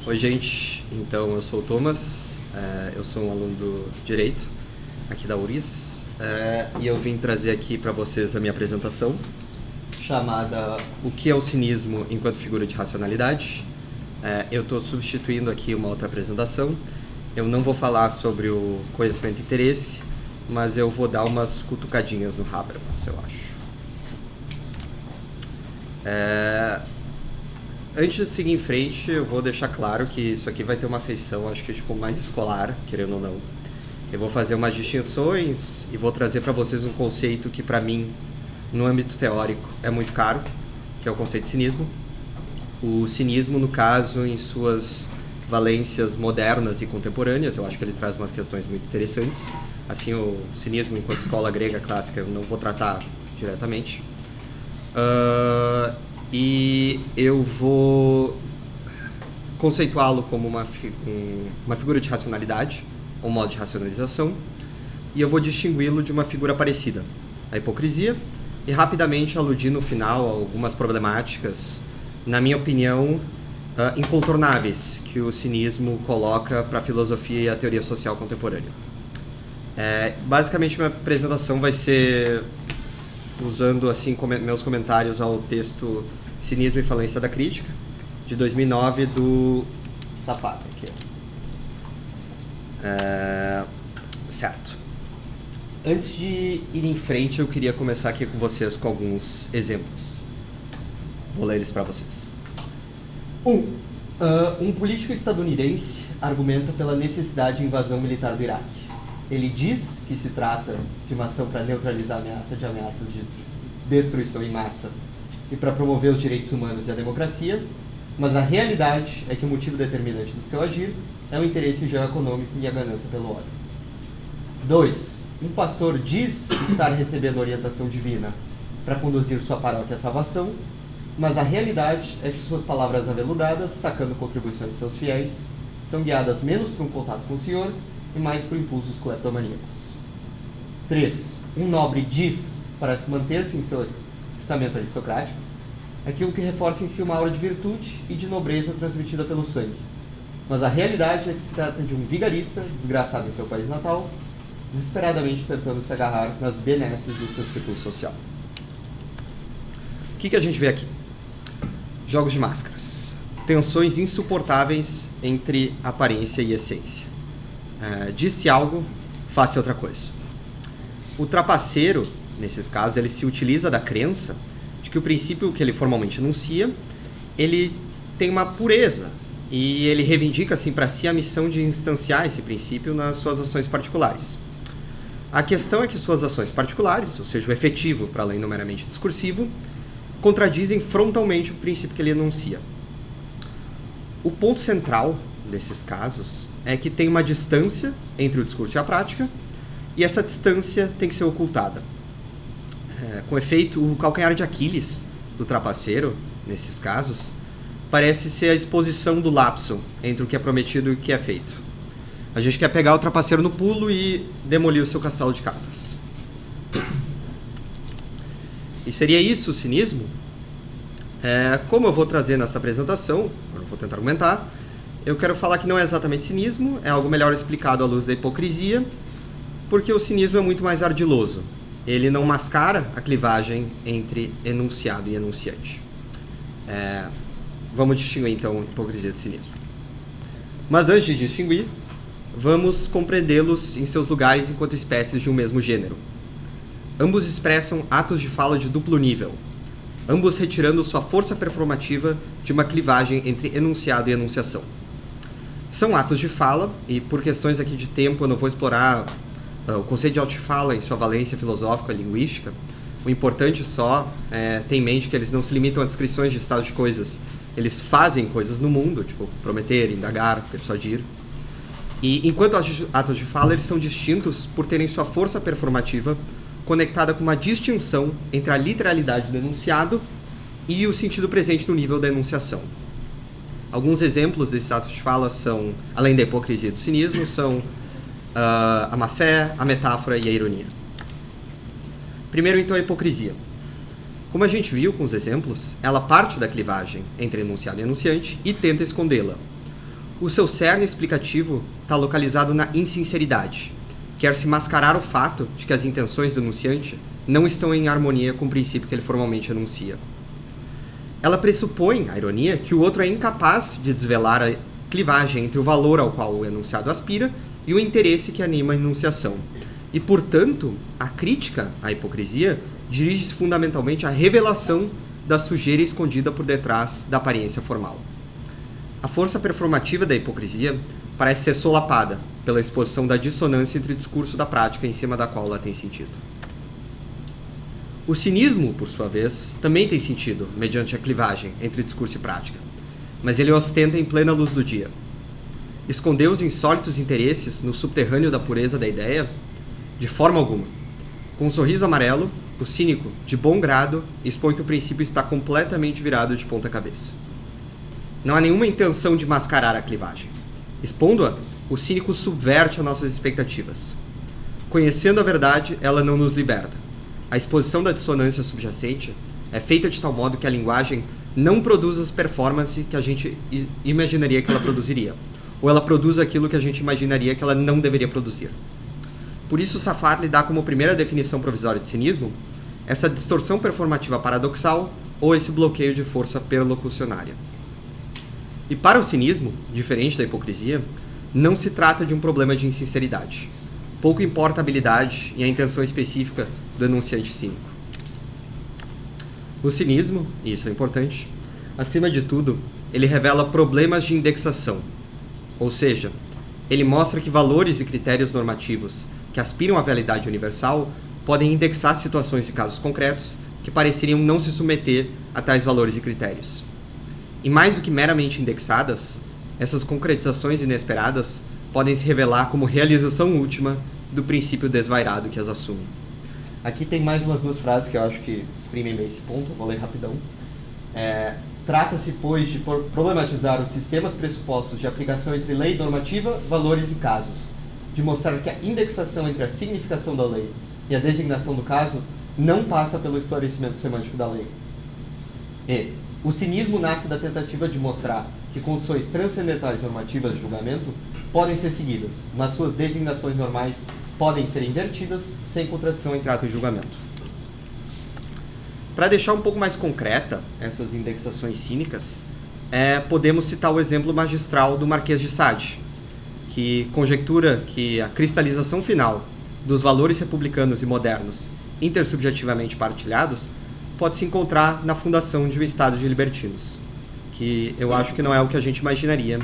Oi, gente. Então, eu sou o Thomas, eu sou um aluno do Direito aqui da URGS, e eu vim trazer aqui para vocês a minha apresentação, chamada O que é o cinismo enquanto figura de racionalidade. Eu estou substituindo aqui uma outra apresentação. Eu não vou falar sobre o conhecimento e interesse, mas eu vou dar umas cutucadinhas no Habermas, eu acho. Antes de seguir em frente, eu vou deixar claro que isso aqui vai ter uma feição, acho que mais escolar, querendo ou não. Eu vou fazer umas distinções e vou trazer para vocês um conceito que, para mim, no âmbito teórico, é muito caro, que é o conceito de cinismo. O cinismo, no caso, em suas valências modernas e contemporâneas, eu acho que ele traz umas questões muito interessantes. Assim, o cinismo enquanto escola grega clássica eu não vou tratar diretamente. E eu vou conceituá-lo como uma figura de racionalidade, um modo de racionalização, e eu vou distingui-lo de uma figura parecida, a hipocrisia, e rapidamente aludir no final a algumas problemáticas, na minha opinião, incontornáveis, que o cinismo coloca para a filosofia e a teoria social contemporânea. Basicamente, minha apresentação vai ser usando assim meus comentários ao texto Cinismo e Falência da Crítica, de 2009, do Safata. Certo. Antes de ir em frente, eu queria começar aqui com vocês com alguns exemplos. Vou ler eles para vocês. Um político estadunidense argumenta pela necessidade de invasão militar do Iraque. Ele diz que se trata de uma ação para neutralizar ameaças de destruição em massa e para promover os direitos humanos e a democracia, mas a realidade é que o motivo determinante do seu agir é o interesse geoeconômico e a ganância pelo ódio. 2. Um pastor diz estar recebendo orientação divina para conduzir sua paróquia à salvação, mas a realidade é que suas palavras aveludadas, sacando contribuições de seus fiéis, são guiadas menos por um contato com o Senhor e mais por impulsos cleptomaníacos. 3. Um nobre diz, para se manter-se em seu estamento aristocrático, aquilo que reforça em si uma aura de virtude e de nobreza transmitida pelo sangue. Mas a realidade é que se trata de um vigarista, desgraçado em seu país natal, desesperadamente tentando se agarrar nas benesses do seu círculo social. O que a gente vê aqui? Jogos de máscaras. Tensões insuportáveis entre aparência e essência. Disse algo, faça outra coisa. O trapaceiro, nesses casos, ele se utiliza da crença de que o princípio que ele formalmente enuncia, ele tem uma pureza, e ele reivindica assim para si a missão de instanciar esse princípio nas suas ações particulares. A questão é que suas ações particulares, ou seja, o efetivo para além do meramente discursivo, contradizem frontalmente o princípio que ele enuncia. O ponto central desses casos é que tem uma distância entre o discurso e a prática, e essa distância tem que ser ocultada. Com efeito, o calcanhar de Aquiles do trapaceiro, nesses casos, parece ser a exposição do lapso entre o que é prometido e o que é feito. A gente quer pegar o trapaceiro no pulo e demolir o seu castelo de cartas. E seria isso o cinismo? Como eu vou trazer nessa apresentação, eu vou tentar argumentar, eu quero falar que não é exatamente cinismo, é algo melhor explicado à luz da hipocrisia, porque o cinismo é muito mais ardiloso. Ele não mascara a clivagem entre enunciado e enunciante. Vamos distinguir, então, hipocrisia de cinismo. Mas antes de distinguir, vamos compreendê-los em seus lugares enquanto espécies de um mesmo gênero. Ambos expressam atos de fala de duplo nível, ambos retirando sua força performativa de uma clivagem entre enunciado e enunciação. São atos de fala, e por questões aqui de tempo eu não vou explorar o conceito de auto-fala em sua valência filosófica e linguística. O importante só é ter em mente que eles não se limitam a descrições de estado de coisas. Eles fazem coisas no mundo, tipo prometer, indagar, persuadir. E enquanto atos de fala, eles são distintos por terem sua força performativa conectada com uma distinção entre a literalidade do enunciado e o sentido presente no nível da enunciação. Alguns exemplos desses atos de fala são, além da hipocrisia e do cinismo, são a má-fé, a metáfora e a ironia. Primeiro, então, a hipocrisia. Como a gente viu com os exemplos, ela parte da clivagem entre enunciado e enunciante e tenta escondê-la. O seu cerne explicativo está localizado na insinceridade. Quer-se mascarar o fato de que as intenções do enunciante não estão em harmonia com o princípio que ele formalmente enuncia. Ela pressupõe, a ironia, que o outro é incapaz de desvelar a clivagem entre o valor ao qual o enunciado aspira e o interesse que anima a enunciação. E, portanto, a crítica à hipocrisia dirige-se fundamentalmente à revelação da sujeira escondida por detrás da aparência formal. A força performativa da hipocrisia parece ser solapada pela exposição da dissonância entre o discurso da prática em cima da qual ela tem sentido. O cinismo, por sua vez, também tem sentido mediante a clivagem entre discurso e prática, mas ele ostenta em plena luz do dia. Esconder os insólitos interesses no subterrâneo da pureza da ideia? De forma alguma. Com um sorriso amarelo, o cínico, de bom grado, expõe que o princípio está completamente virado de ponta cabeça. Não há nenhuma intenção de mascarar a clivagem. Expondo-a, o cínico subverte as nossas expectativas. Conhecendo a verdade, ela não nos liberta. A exposição da dissonância subjacente é feita de tal modo que a linguagem não produz as performances que a gente imaginaria que ela produziria, ou ela produz aquilo que a gente imaginaria que ela não deveria produzir. Por isso, Safatli dá como primeira definição provisória de cinismo essa distorção performativa paradoxal ou esse bloqueio de força perlocucionária. E para o cinismo, diferente da hipocrisia, não se trata de um problema de insinceridade. Pouco importa a habilidade e a intenção específica do enunciante cínico. O cinismo, e isso é importante, acima de tudo, ele revela problemas de indexação, ou seja, ele mostra que valores e critérios normativos que aspiram à validade universal podem indexar situações e casos concretos que pareceriam não se submeter a tais valores e critérios. E mais do que meramente indexadas, essas concretizações inesperadas podem se revelar como realização última do princípio desvairado que as assume. Aqui tem mais umas duas frases que eu acho que exprimem bem esse ponto, eu vou ler rapidão. Trata-se, pois, de problematizar os sistemas pressupostos de aplicação entre lei normativa, valores e casos, de mostrar que a indexação entre a significação da lei e a designação do caso não passa pelo esclarecimento semântico da lei. E o cinismo nasce da tentativa de mostrar que condições transcendentais normativas de julgamento podem ser seguidas, mas suas designações normais podem ser invertidas sem contradição entre ato e julgamento. Para deixar um pouco mais concreta essas indexações cínicas, podemos citar o exemplo magistral do Marquês de Sade, que conjectura que a cristalização final dos valores republicanos e modernos intersubjetivamente partilhados pode se encontrar na fundação de um Estado de libertinos, que eu acho que não é o que a gente imaginaria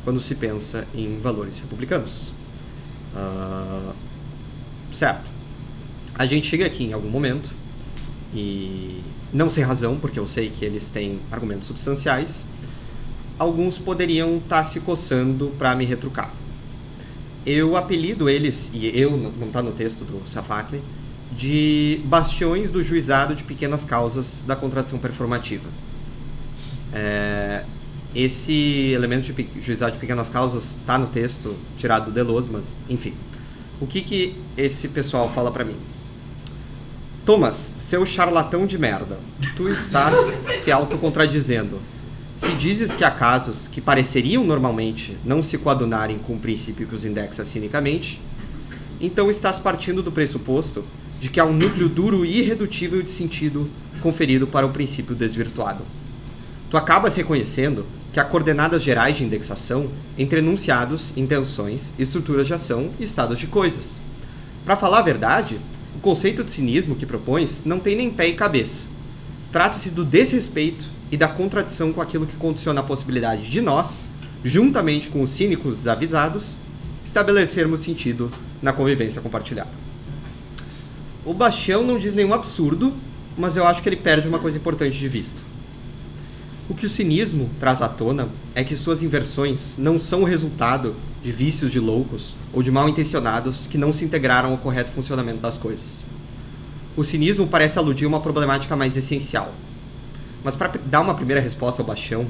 quando se pensa em valores republicanos. Certo. A gente chega aqui em algum momento, e não sem razão, porque eu sei que eles têm argumentos substanciais, alguns poderiam estar se coçando para me retrucar. Eu apelido eles, e não está no texto do Safatli, de bastiões do juizado de pequenas causas da contradição performativa. Esse elemento de juizado de pequenas causas está no texto, tirado do Deleuze, mas enfim. O que esse pessoal fala para mim? Thomas, seu charlatão de merda, tu estás se autocontradizendo. Se dizes que há casos que pareceriam normalmente não se coadunarem com o princípio que os indexa cinicamente, então estás partindo do pressuposto de que há um núcleo duro e irredutível de sentido conferido para o princípio desvirtuado. Tu acabas reconhecendo que há coordenadas gerais de indexação entre enunciados, intenções, estruturas de ação e estados de coisas. Para falar a verdade, o conceito de cinismo que propões não tem nem pé e cabeça. Trata-se do desrespeito e da contradição com aquilo que condiciona a possibilidade de nós, juntamente com os cínicos desavisados, estabelecermos sentido na convivência compartilhada. O Bastião não diz nenhum absurdo, mas eu acho que ele perde uma coisa importante de vista. O que o cinismo traz à tona é que suas inversões não são o resultado de vícios de loucos ou de mal-intencionados que não se integraram ao correto funcionamento das coisas. O cinismo parece aludir a uma problemática mais essencial. Mas para dar uma primeira resposta ao Bastião,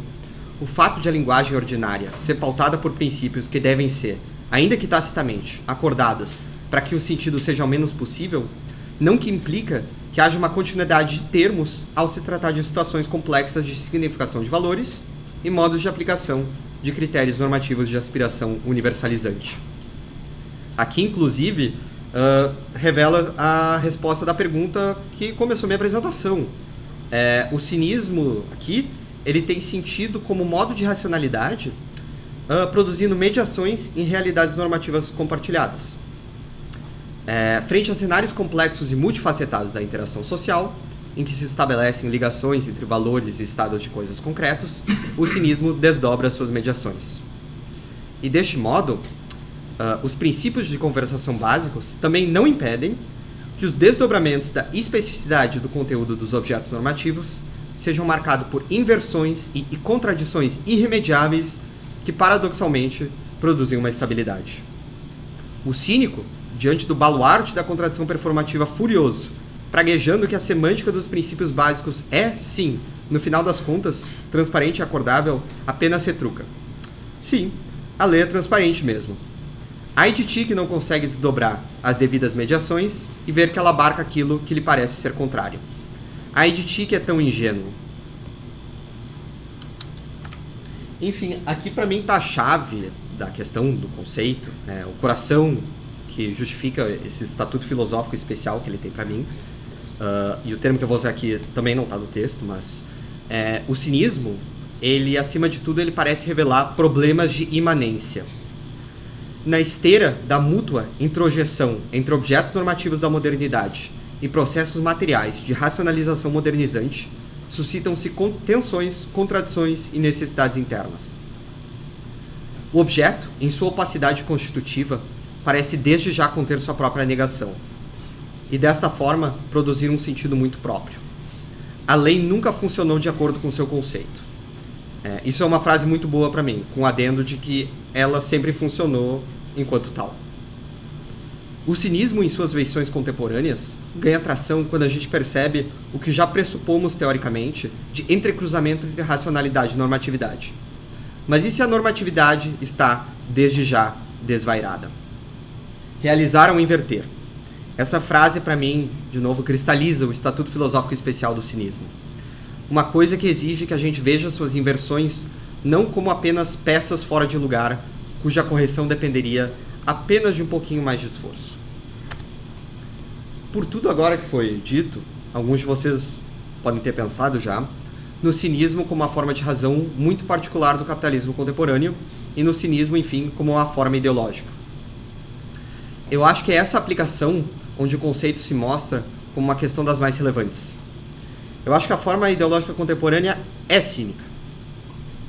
o fato de a linguagem ordinária ser pautada por princípios que devem ser, ainda que tacitamente, acordados para que o sentido seja ao menos possível, não que implica que haja uma continuidade de termos ao se tratar de situações complexas de significação de valores e modos de aplicação de critérios normativos de aspiração universalizante. Aqui, inclusive, revela a resposta da pergunta que começou minha apresentação. O cinismo aqui, ele tem sentido como modo de racionalidade, produzindo mediações em realidades normativas compartilhadas. Frente a cenários complexos e multifacetados da interação social, em que se estabelecem ligações entre valores e estados de coisas concretos, o cinismo desdobra suas mediações. E deste modo, os princípios de conversação básicos também não impedem que os desdobramentos da especificidade do conteúdo dos objetos normativos sejam marcados por inversões e contradições irremediáveis que, paradoxalmente, produzem uma estabilidade. O cínico, diante do baluarte da contradição performativa furioso, praguejando que a semântica dos princípios básicos é, sim, no final das contas, transparente e acordável, apenas retruca. Sim, a lei é transparente mesmo. Ai de ti que não consegue desdobrar as devidas mediações e ver que ela abarca aquilo que lhe parece ser contrário. Ai de ti que é tão ingênuo. Enfim, aqui para mim está a chave da questão do conceito, o coração que justifica esse estatuto filosófico especial que ele tem para mim. E o termo que eu vou usar aqui também não está no texto, mas o cinismo, ele, acima de tudo, ele parece revelar problemas de imanência. Na esteira da mútua introjeção entre objetos normativos da modernidade e processos materiais de racionalização modernizante, suscitam-se tensões, contradições e necessidades internas. O objeto, em sua opacidade constitutiva, parece desde já conter sua própria negação, e desta forma produzir um sentido muito próprio. A lei nunca funcionou de acordo com seu conceito. Isso é uma frase muito boa para mim, com o adendo de que ela sempre funcionou enquanto tal. O cinismo, em suas versões contemporâneas, ganha tração quando a gente percebe o que já pressupomos teoricamente de entrecruzamento entre racionalidade e normatividade. Mas e se a normatividade está, desde já, desvairada? Realizar ou inverter? Essa frase, para mim, de novo, cristaliza o estatuto filosófico especial do cinismo. Uma coisa que exige que a gente veja suas inversões não como apenas peças fora de lugar, cuja correção dependeria apenas de um pouquinho mais de esforço. Por tudo agora que foi dito, alguns de vocês podem ter pensado já no cinismo como uma forma de razão muito particular do capitalismo contemporâneo e no cinismo, enfim, como uma forma ideológica. Eu acho que é essa aplicação onde o conceito se mostra como uma questão das mais relevantes. Eu acho que a forma ideológica contemporânea é cínica.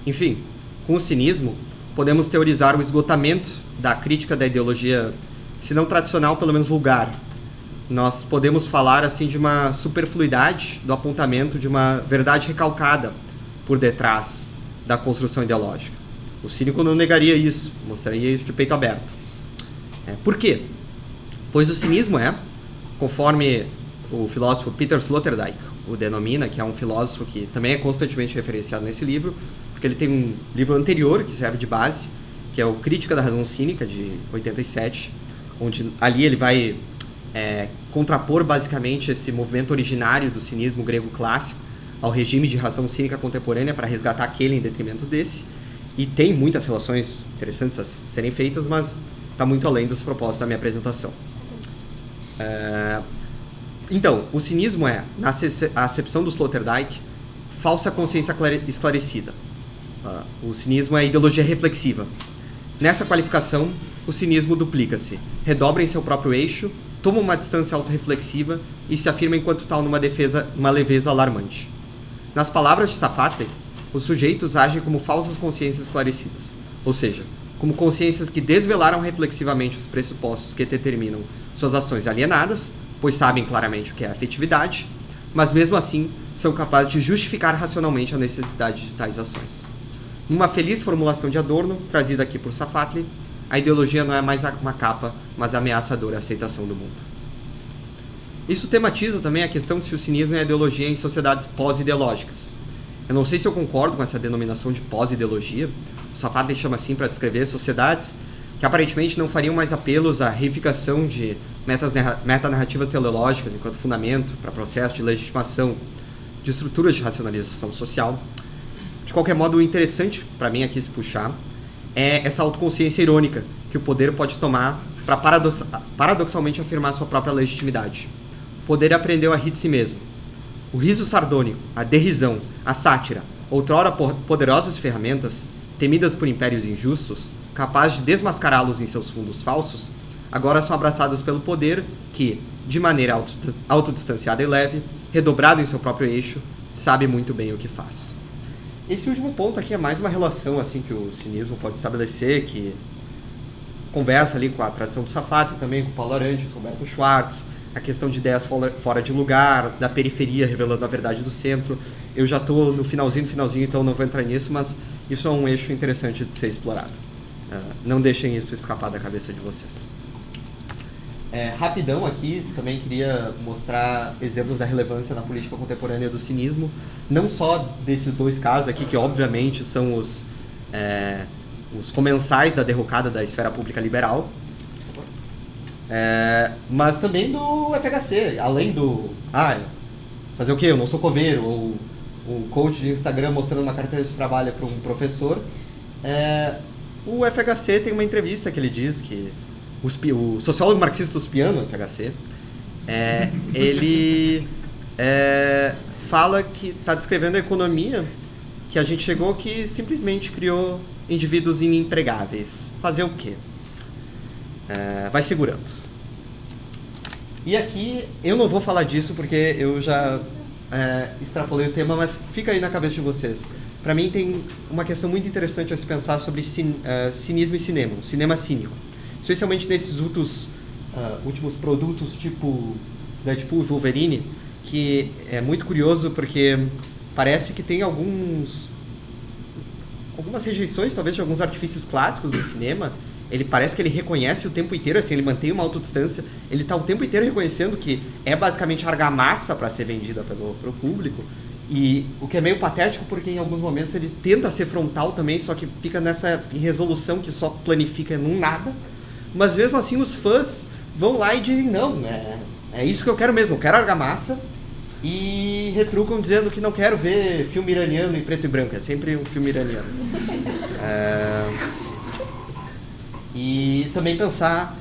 Enfim, com o cinismo, podemos teorizar o esgotamento da crítica da ideologia, se não tradicional, pelo menos vulgar. Nós podemos falar assim de uma superfluidade do apontamento de uma verdade recalcada por detrás da construção ideológica. O cínico não negaria isso, mostraria isso de peito aberto. Por quê? Pois o cinismo conforme o filósofo Peter Sloterdijk o denomina, que é um filósofo que também é constantemente referenciado nesse livro, porque ele tem um livro anterior que serve de base, que é o Crítica da Razão Cínica, de 87, onde ali ele vai contrapor basicamente esse movimento originário do cinismo grego clássico ao regime de razão cínica contemporânea para resgatar aquele em detrimento desse, e tem muitas relações interessantes a serem feitas, mas está muito além dos propósitos da minha apresentação. Então, o cinismo na acepção do Sloterdijk, falsa consciência esclarecida. O cinismo é ideologia reflexiva. Nessa qualificação, o cinismo duplica-se, redobra em seu próprio eixo, toma uma distância autorreflexiva e se afirma enquanto tal numa leveza alarmante. Nas palavras de Safatli, os sujeitos agem como falsas consciências esclarecidas, ou seja, como consciências que desvelaram reflexivamente os pressupostos que determinam suas ações alienadas, pois sabem claramente o que é afetividade, mas mesmo assim são capazes de justificar racionalmente a necessidade de tais ações. Numa feliz formulação de Adorno, trazida aqui por Safatli, a ideologia não é mais uma capa, mas a ameaçadora aceitação do mundo. Isso tematiza também a questão de se o cinismo é ideologia em sociedades pós-ideológicas. Eu não sei se eu concordo com essa denominação de pós-ideologia. O Safatli chama assim para descrever sociedades que aparentemente não fariam mais apelos à reificação de metanarrativas teleológicas enquanto fundamento para processo de legitimação de estruturas de racionalização social. De qualquer modo, o interessante para mim aqui se puxar é essa autoconsciência irônica que o poder pode tomar para paradoxalmente afirmar sua própria legitimidade. O poder aprendeu a rir de si mesmo. O riso sardônico, a derrisão, a sátira, outrora poderosas ferramentas, temidas por impérios injustos, capazes de desmascará-los em seus fundos falsos, agora são abraçadas pelo poder que, de maneira autodistanciada e leve, redobrado em seu próprio eixo, sabe muito bem o que faz. Esse último ponto aqui é mais uma relação assim que o cinismo pode estabelecer, que conversa ali com a tradição do Safat, também com o Paulo Arantes, com o Roberto Schwartz, a questão de ideias fora de lugar, da periferia revelando a verdade do centro. Eu já estou no finalzinho, então não vou entrar nisso, mas isso é um eixo interessante de ser explorado. Não deixem isso escapar da cabeça de vocês. Rapidão aqui, também queria mostrar exemplos da relevância na política contemporânea do cinismo, não só desses dois casos aqui, que obviamente são os comensais da derrocada da esfera pública liberal, mas também do FHC, além do fazer o quê? Eu não sou coveiro, ou o coach de Instagram mostrando uma carteira de trabalho para um professor. O FHC tem uma entrevista que ele diz que o sociólogo marxista Uspiano, FHC, ele fala que está descrevendo a economia que a gente chegou, que simplesmente criou indivíduos inempregáveis. Fazer o quê? Vai segurando. E aqui eu não vou falar disso porque eu já extrapolei o tema, mas fica aí na cabeça de vocês. Para mim tem uma questão muito interessante a se pensar sobre cinismo e cinema, o cinema cínico. Especialmente nesses últimos produtos tipo Deadpool e Wolverine, que é muito curioso porque parece que tem algumas rejeições, talvez, de alguns artifícios clássicos do cinema. Ele parece que ele reconhece o tempo inteiro, assim, ele mantém uma autodistância, ele está o tempo inteiro reconhecendo que é basicamente argamassa para ser vendida pro público, e o que é meio patético porque em alguns momentos ele tenta ser frontal também, só que fica nessa irresolução que só planifica num nada, mas mesmo assim os fãs vão lá e dizem, não, é isso que eu quero mesmo, eu quero argamassa, e retrucam dizendo que não quero ver filme iraniano em preto e branco, é sempre um filme iraniano. E também pensar,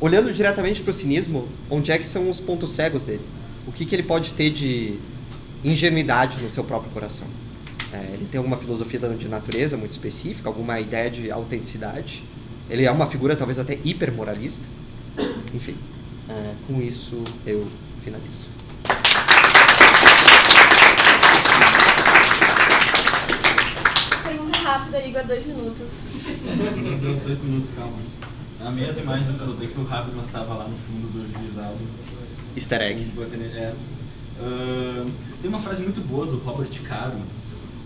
olhando diretamente para o cinismo, onde é que são os pontos cegos dele? O que ele pode ter de ingenuidade no seu próprio coração? Ele tem alguma filosofia de natureza muito específica, alguma ideia de autenticidade? Ele é uma figura talvez até hipermoralista? Enfim, com isso eu finalizo. Pergunta rápida, Igor, 2 minutos. Deu 2 minutos, calma. A mesma imagem do Fedor que o Habermas estava lá no fundo do juizado. Easter egg. Tem uma frase muito boa do Robert Caro,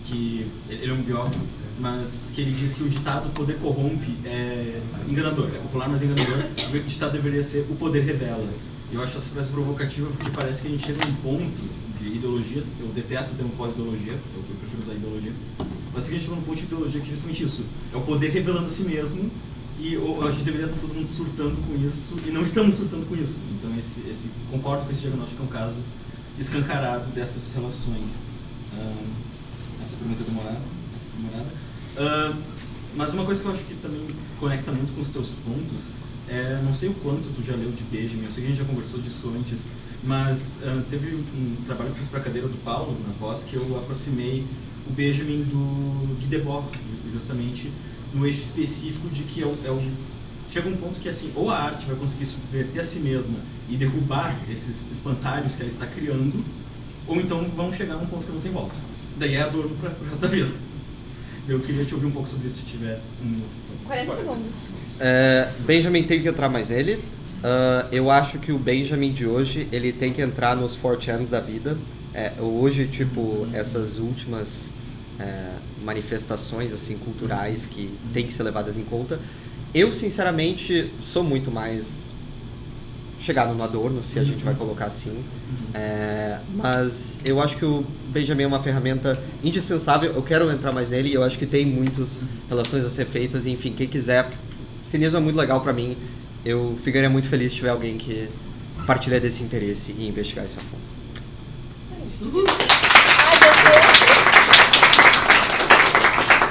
que ele é um biógrafo, mas que ele diz que o ditado "poder corrompe" é enganador, é popular, mas enganador. O ditado deveria ser "o poder revela". Eu acho essa frase provocativa porque parece que a gente chega num ponto de ideologias, eu detesto o termo pós-ideologia, eu prefiro usar ideologia, mas que a gente chega num ponto de ideologia que é justamente isso, é o poder revelando a si mesmo, e a gente deveria estar todo mundo surtando com isso, e não estamos surtando com isso. Então concordo com esse diagnóstico, é um caso escancarado dessas relações. Essa pergunta é demorada. Mas uma coisa que eu acho que também conecta muito com os teus pontos, não sei o quanto tu já leu de Benjamin, eu sei que a gente já conversou disso antes, mas teve um trabalho que eu fiz para a cadeira do Paulo, na pós, que eu aproximei o Benjamin do Guy Debord, justamente no eixo específico de que chega um ponto que assim, ou a arte vai conseguir subverter a si mesma e derrubar esses espantalhos que ela está criando, ou então vão chegar num ponto que não tem volta. Daí é adorno para o resto da vida. Eu queria te ouvir um pouco sobre isso, se tiver um minuto, por favor. 40 segundos. Benjamin tem que entrar mais nele. Eu acho que o Benjamin de hoje, ele tem que entrar nos 4chans da vida. Hoje, tipo, essas últimas manifestações assim, culturais que tem que ser levadas em conta. Eu, sinceramente, sou muito mais chegado no Adorno, se a gente vai colocar assim. Mas eu acho que o Benjamin é uma ferramenta indispensável. Eu quero entrar mais nele e eu acho que tem muitas relações a ser feitas. Enfim, quem quiser, cinismo é muito legal para mim. Eu ficaria muito feliz se tiver alguém que partilha desse interesse e investigar isso a fundo.